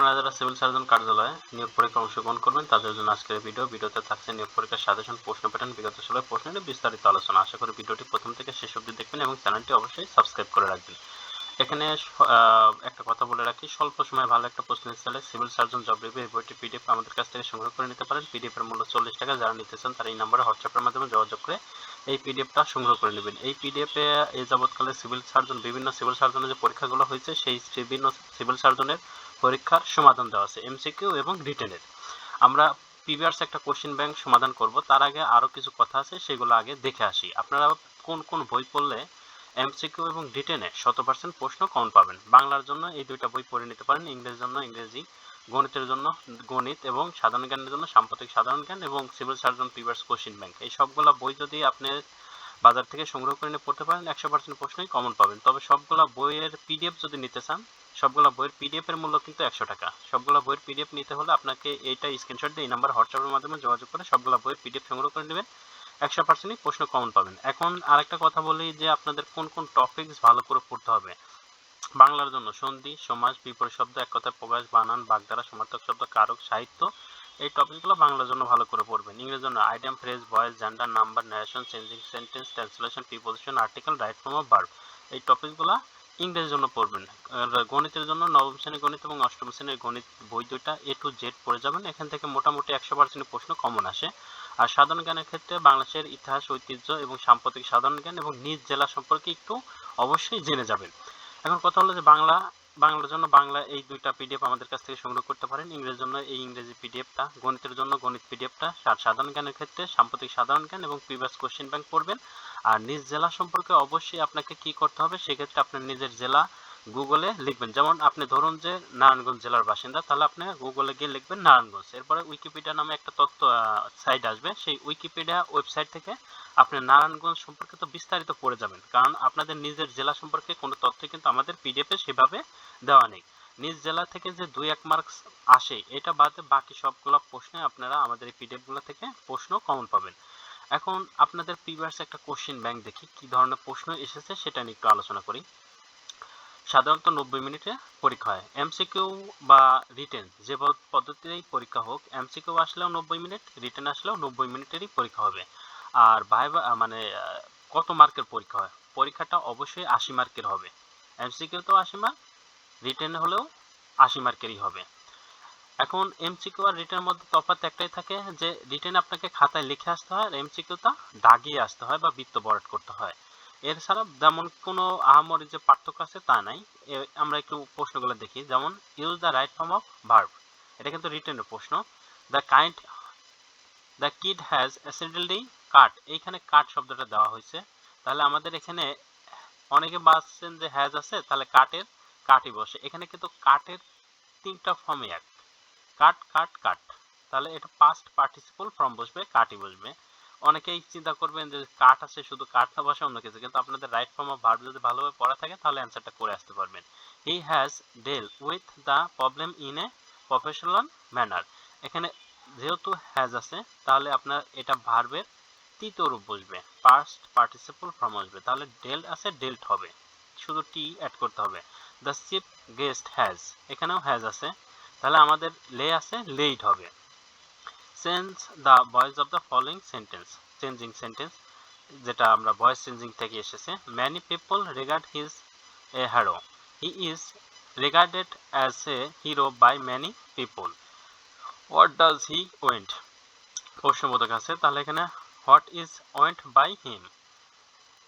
আপনারা যারা civil surgeon কার্যালয়ে নিয়োগ পরীক্ষায় অংশগ্রহণ করবেন তাদের জন্য আজকের ভিডিওতে থাকছে নিয়োগ পরীক্ষার সাজেশন, প্রশ্ন প্যাটার্ন, বিগত সালের প্রশ্ন নিয়ে বিস্তারিত আলোচনা। আশা করি ভিডিওটি প্রথম থেকে শেষ অবধি দেখবেন এবং চ্যানেলটি অবশ্যই সাবস্ক্রাইব করে রাখবেন। এখানে একটা কথা বলে রাখি, স্বল্প সময়ে ভালো একটা প্রশ্ন চাইলে সিভিল সার্জন জব রিভিউ এই বইটি পিডিএফ আমাদের কাছ থেকে সংগ্রহ করে নিতে পারেন। পিডিএফ এর মূল্য 40 টাকা। যারা নিতে চান তারা এই নম্বরে হোয়াটসঅ্যাপের মাধ্যমে যোগাযোগ করে এই পিডিএফটা সংগ্রহ করে নেবেন। এই পিডিএফে এই যাবৎকালে বিভিন্ন সিভিল সার্জনের যে পরীক্ষাগুলো হয়েছে সেই বিভিন্ন সিভিল সার্জনের পরীক্ষার সমাধান দেওয়া আছে, এমসিকিউ এবং রিটেনের। আমরা প্রিভিয়াস একটা কোশ্চেন ব্যাংক সমাধান করব, তার আগে আরও কিছু কথা আছে, সেগুলো আগে দেখে আসি। আপনারা কোন কোন বই পড়লে এমসিকিউ এবং রিটেনে 100% প্রশ্ন কমন পাবেন? বাংলার জন্য এই দুইটা বই পড়ে নিতে পারেন, ইংরেজির জন্য ইংরেজি, গণিতের জন্য গণিত এবং সাধারণ জ্ঞানের জন্য সাম্প্রতিক সাধারণ জ্ঞান এবং civil surgeon previous question bank. এই সবগুলা বই যদি আপনি বাজার থেকে সংগ্রহ করে নিয়ে পড়তে পারেন 100% প্রশ্নই কমন পাবেন। তবে সবগুলা বইয়ের পিডিএফ যদি নিতে চান, সবগুলা বইয়ের পিডিএফ এর মূল্য কিন্তু 100 টাকা। সবগুলা বইয়ের পিডিএফ নিতে হলে আপনাকে এইটা স্ক্রিনশট দিয়ে এই নাম্বার হোয়াটসঅ্যাপের মাধ্যমে যোগাযোগ করে সবগুলা বইয়ের পিডিএফ সংগ্রহ করে নেবেন। 100%ই প্রশ্ন কমন পাবেন। এখন আরেকটা কথা বলি যে আপনাদের কোন কোন টপিকস ভালো করে পড়তে হবে। বাংলার জন্য সন্ধি, সমাস, বিপরীত শব্দ, এক কথায় প্রকাশ, বানান, বাগধারা, সমার্থক শব্দ, কারক, সাহিত্য, এই টপিকগুলো বাংলার জন্য ভালো করে পড়বেন। ইংরেজির জন্য item, phrase, voice, gender, number, narration, changing sentence, translation, preposition, article, right form of verb, এই টপিকগুলো ইংরেজির জন্য পড়বেন। গণিতের জন্য নবম শ্রেণীর গণিত এবং অষ্টম শ্রেণীর গণিত বই দুইটা A to Z পড়ে যাবেন। এখান থেকে মোটামুটি 100% প্রশ্ন কমন আসে। আর সাধারণ জ্ঞানের ক্ষেত্রে বাংলাদেশের ইতিহাস, ঐতিহ্য এবং সাম্প্রতিক সাধারণ জ্ঞান এবং নিজ জেলা সম্পর্কে একটু অবশ্যই জেনে যাবেন। এখন কথা হলো যে বাংলার জন্য বাংলা এই দুইটা পিডিএফ আমাদের কাছ থেকে সংগ্রহ করতে পারেন। ইংরেজির জন্য এই ইংরেজি পিডিএফটা, গণিতের জন্য গণিত পিডিএফটা, আর সাধারণ জ্ঞানের ক্ষেত্রে সাম্প্রতিক সাধারণ জ্ঞান এবং প্রিভিয়াস কোশ্চেন ব্যাংক পড়বেন। আর নিজ জেলা সম্পর্কে অবশ্যই আপনাকে কি করতে হবে, সেক্ষেত্রে আপনার নিজের জেলা গুগলে লিখবেন। যেমন আপনি ধরুন যে নারায়ণগঞ্জ জেলার বাসিন্দা, তাহলে আপনি গুগলে গিয়ে লিখবেন নারায়ণগঞ্জ, এরপরে উইকিপিডিয়া নামে একটা তথ্য সাইট আসবে, সেই উইকিপিডিয়া ওয়েবসাইট থেকে আপনি নারায়ণগঞ্জ সম্পর্কে তো বিস্তারিত পড়ে যাবেন, কারণ আপনাদের নিজের জেলা সম্পর্কে কোনো তথ্য কিন্তু আমাদের পিডিএফে সেভাবে দেওয়া নেই। নিজ জেলা থেকে যে 2-1 মার্কস আসে, এটা বাদে বাকি সবগুলো প্রশ্নে আপনারা আমাদের এই পিডিএফগুলো থেকে প্রশ্ন কমন পাবেন। এখন আপনাদের প্রিভিয়াস একটা কোশ্চেন ব্যাংক দেখি কি ধরনের প্রশ্ন এসেছে, সেটা নিয়ে একটু আলোচনা করি। সাধারণত 90 মিনিটে পরীক্ষা হয়। এমসিকিউ বা রিটেন যে পদ্ধতিতেই পরীক্ষা হোক, এমসিকিউ আসলেও 90 মিনিট, রিটেন আসলেও 90 মিনিটেরই পরীক্ষা হবে। আর ভাইভা মানে কত মার্কের পরীক্ষা হয়? পরীক্ষাটা অবশ্যই 80 মার্কের হবে। এমসিকিউ তো 80 মার্ক, রিটেন হলেও 80 মার্কেরই হবে। এখন এমসিকিউ আর রিটেনের মধ্যে তফাৎ একটাই থাকে যে রিটেন আপনাকে খাতায় লিখে আসতে হয়, আর এমসিকিউটা দাগিয়ে আসতে হয় বা বৃত্ত ভরাট করতে হয়। এর ছাড়া যেমন কোনো আহামরি যে পার্থক্য আছে তা নাই। আমরা একটু প্রশ্নগুলো দেখি, যেমন use the right form of verb, এটা কিন্তু রিটেনের প্রশ্ন। দ্য কিড হ্যাজ অ্যাক্সিডেন্টালি কাট, এইখানে কাট শব্দটা দেওয়া হয়েছে, তাহলে আমাদের এখানে অনেকে ভাবছেন যে হ্যাজ আছে তাহলে কাটের কাটই বসে, এখানে কিন্তু কাটের তিনটা ফর্মে এক, কাট কাট কাট, তাহলে এটা পাস্ট পার্টিসিপল ফর্ম বসবে, কাটই বসবে। অনেকেই চিন্তা করবেন যে কাট আছে শুধু কাট না বসে অন্য কিছু, কিন্তু আপনাদের রাইট ফর্ম অফ ভার্ব যদি ভালোভাবে পড়া থাকে তাহলে অ্যান্সারটা করে আসতে পারবেন। He has dealt with the problem in a professional manner, এখানে যেহেতু হ্যাজ আছে তাহলে আপনার এটা ভার্বের তৃতীয় রূপ বসবে, পাস্ট পার্টিসিপল ফর্ম আসবে, তাহলে ডেল আছে ডেল্ট হবে, শুধু টি অ্যাড করতে হবে। দ্য চিফ গেস্ট হ্যাজ, এখানেও হ্যাজ আছে, তাহলে আমাদের লে আছে লেইট হবে। Change the voice of the following sentence, changing sentence যেটা আমরা ভয়েস চেঞ্জিং থেকে এসেছে। Many people regard his a hero, he is regarded as a hero by many people. What does he went, প্রশ্নবোধক আছে, তাহলে এখানে what is went by him.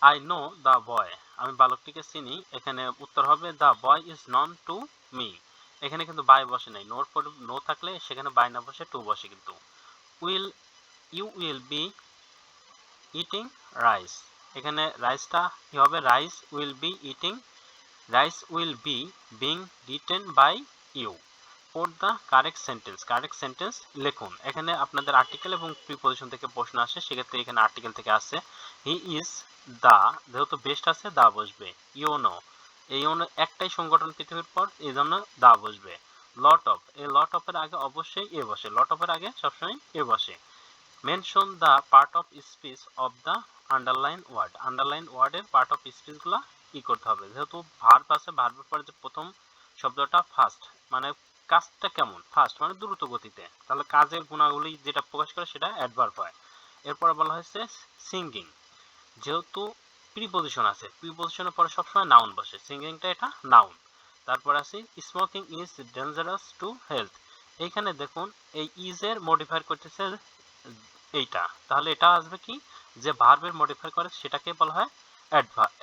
I know the boy, আমি বালকটিকে চিনি, এখানে উত্তর হবে the boy is known to me, এখানে কিন্তু বাই বসে নাই, নোর পর নো থাকলে সেখানে বাই না বসে টু বসে কিন্তু। Will you will be eating rice, এখানে রাইসটা কি হবে, rice will be eating, rice will be being written by you. For the correct sentence লিখুন, এখানে আপনাদের আর্টিকেল এবং প্রিপোজিশন থেকে প্রশ্ন আসে, সেক্ষেত্রে এখানে আর্টিকেল থেকে আসছে। হি ইজ দা, যেহেতু বেস্ট আছে দা বসবে। ইউনো, এই ইউনো একটাই সংগঠন পৃথিবীর পর, এই জন্য দা বসবে। লট অফ, এই লট অফের আগে অবশ্যই এ বসে, লট অফের আগে সবসময় এ বসে। Mention the part of speech of the underline word, underline ওয়ার্ডের পার্ট অফ স্পিচগুলো কি করতে হবে, যেহেতু ভার্ব আছে ভার্বের পরে যে প্রথম শব্দটা ফার্স্ট মানে কাজটা কেমন, ফাস্ট মানে দ্রুত গতিতে, তাহলে কাজের গুণাবলী যেটা প্রকাশ করে সেটা অ্যাডভার্ব হয়। এরপরে বলা হয়েছে সিঙ্গিং, যেহেতু প্রিপজিশন আছে, প্রিপজিশনের পরে সবসময় নাউন বসে, সিঙ্গিংটা এটা নাউন। তারপর আছে smoking is dangerous to health, এইখানে দেখুন এই ইজ এর মডিফাই করতেছে এইটা, তাহলে এটা আসবে কি, যে ভার্বের মডিফাই করে সেটাকে বলা হয়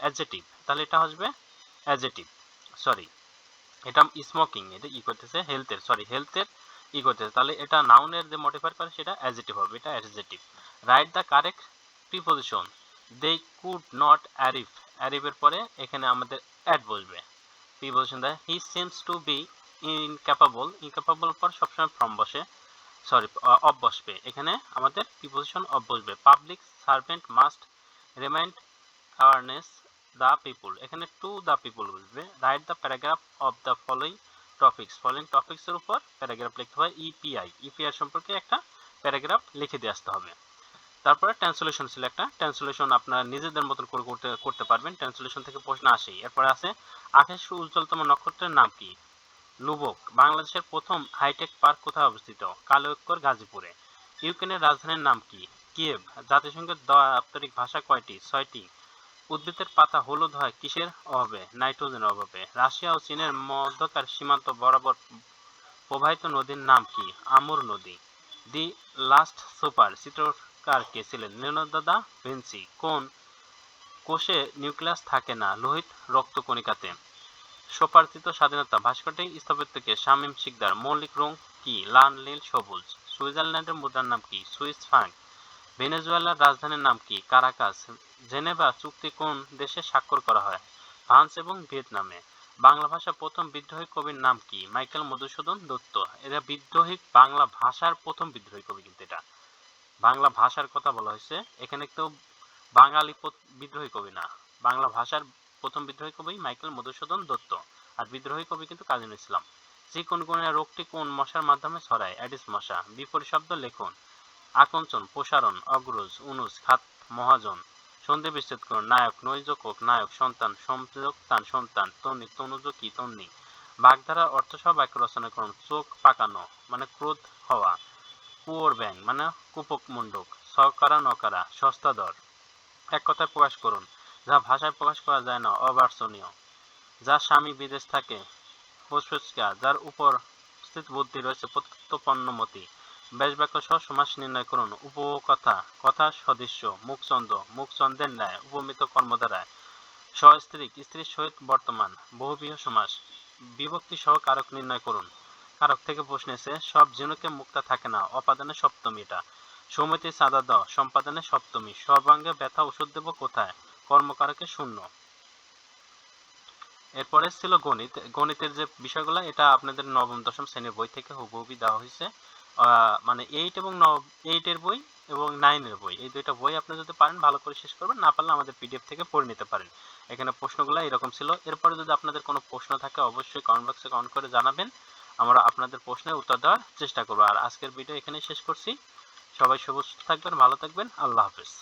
অ্যাডজেটিভ, তাহলে এটা আসবে অ্যাডজেটিভ, সরি এটা স্মোকিং, এটা ই করতেছে হেলথের, সরি হেলথের ই করতেছে, তাহলে এটা নাউনের যে মডিফাই করে সেটা অ্যাডজেটিভ হবে, এটা adjective. Write the correct preposition, they could not arrive, অ্যারিভের পরে এখানে আমাদের অ্যাড বসবে, প্রিপজিশন দেয় he seems to be incapable, incapable পর সবসময় ফ্রম বসে, সরি অফ বসবে, এখানে আমাদের প্রিপজিশন অফ বসবে। Public servant must remind awareness the people, এখানে টু দ্য পিপুল বসবে। Write the paragraph of the following topics, following টপিক্সের উপর প্যারাগ্রাফ লিখতে হয়। ইপিআই, ইপিআই সম্পর্কে একটা প্যারাগ্রাফ লিখে দিয়ে আসতে হবে। তারপরে ট্রান্সলেশন ছিল একটা, ট্রান্সলেশন আপনারা নিজেদের মতন করে করতে পারবেন, ট্রান্সলেশন থেকে প্রশ্ন আসেই। এরপরে আছে আকাশের উজ্জ্বলতম নক্ষত্রের নাম কি, লুবক। বাংলাদেশের প্রথম হাইটেক পার্ক কোথায় অবস্থিত, কালুয়ক্কর গাজীপুরে। ইউক্রেনের রাজধানীর নাম কি, কিয়েভ। জাতিসংঘের দাপ্তরিক ভাষা কয়টি, 6টি। উদ্ভিদের পাতা হলুদ হয় কিসের অভাবে, নাইট্রোজেনের অভাবে। রাশিয়া ও চীনের মধ্যকার সীমান্ত বরাবর প্রবাহিত নদীর নাম কি, আমুর নদী। দি লাস্ট সুপার চিত্রকার কে ছিলেন, লিওনার্দো দা ভিঞ্চি। কোন কোষে নিউক্লিয়াস থাকে না, লোহিত রক্তকণিকাতে। স্বপ্রার্থিত স্বাধীনতা ভাস্কর্যে স্থাপত্যকে শামীম শিকদার। মৌলিক রং কি, লাল নীল সবুজ। সুইজারল্যান্ডের মুদ্রার নাম কি, সুইস ফ্রাঙ্ক। ভেনেজুয়েলার রাজধানীর নাম কি, কারাকাস। জেনেভা চুক্তি কোন দেশে স্বাক্ষর করা হয়, ফ্রান্স এবং ভিয়েতনামে। বাংলা ভাষার প্রথম বিদ্রোহী কবির নাম কি, মাইকেল মধুসূদন দত্ত। এটা বিদ্রোহী, বাংলা ভাষার প্রথম বিদ্রোহী কবি, কিন্তু এটা বাংলা ভাষার কথা বলা হয়েছে এখানে, তো বাঙালি বিদ্রোহী কবি না, বাংলা ভাষার প্রথম বিদ্রোহী কবি মাইকেল মধুসূদন দত্ত। আর বিদ্রোহী কবি কিন্তু কাজী নজরুল ইসলাম। চিকুনগুনিয়া রোগটি কোন মশার মাধ্যমে ছড়ায়, অ্যাডিস মশা। বিপরীত শব্দ লেখুন, আকঞ্চন, প্রসারণ, অগ্রজ, অনুজ, খাত, মহাজন। সন্ধি বিচ্ছেদ করুন, নায়ক, নৈযোজক, নায়ক, সন্তান, সংযোগতান, সন্তান, তন্নি, তনুযোগী, তন্নি। বাগধারার অর্থসহ বাক্য রচনা করুন, চোখ পাকানো মানে ক্রোধ হওয়া, কুয়োর ব্যাং মানে কূপক মুন্ডক, সকারা নকারা, সস্তা দর। এক কথায় প্রকাশ করুন, যা ভাষায় প্রকাশ করা যায় না, অবাঞ্ছনীয়। যার স্বামী বিদেশ থাকে, ফুসফুসকা। যার উপর স্থিত বুদ্ধি রয়েছে, প্রত্যুৎপন্নমতি। ব্যাস বাক্য সহ সমাস নির্ণয় করুন, উপকথা, কথা সদৃশ্য, মুখচন্দ, মুখচন্দের ন্যায়, উপমিত কর্মধারায়। সস্ত্রীক, স্ত্রীর সহিত বর্তমান, বহুব্রীহি সমাস। বিভক্তি সহ কারক নির্ণয় করুন। কারক থেকে প্রশ্ন এসে, সব ঝিনুকে মুক্তা থাকে না, অপাদানে সপ্তমী এটা। সমিতি চাঁদা দাও, সম্পাদনে সপ্তমী। সর্বাঙ্গে ব্যথা, ওষুধ দেব কোথায়, কর্মকারকে শূন্য। এরপরে ছিল গণিত, গণিতের যে বিষয়গুলো এটা আপনাদের নবম দশম শ্রেণীর বই থেকে হুবহুবই দেওয়া হয়েছে। মানে 8 এবং 8 এর বই এবং 9 এর বই, এই দুইটা বই আপনি যদি পারেন ভালো করে শেষ করবেন, না পারলে আমাদের পিডিএফ থেকে পড়ে নিতে পারেন। এখানে প্রশ্নগুলো এরকম ছিল। এরপরে যদি আপনাদের কোনো প্রশ্ন থাকে অবশ্যই কমেন্ট বক্সে কমেন্ট করে জানাবেন, আমরা আপনাদের প্রশ্নের উত্তর দেওয়ার চেষ্টা করব। আর আজকের ভিডিও এখানেই শেষ করছি। সবাই সুস্থ থাকবেন, ভালো থাকবেন, আল্লাহ হাফেজ।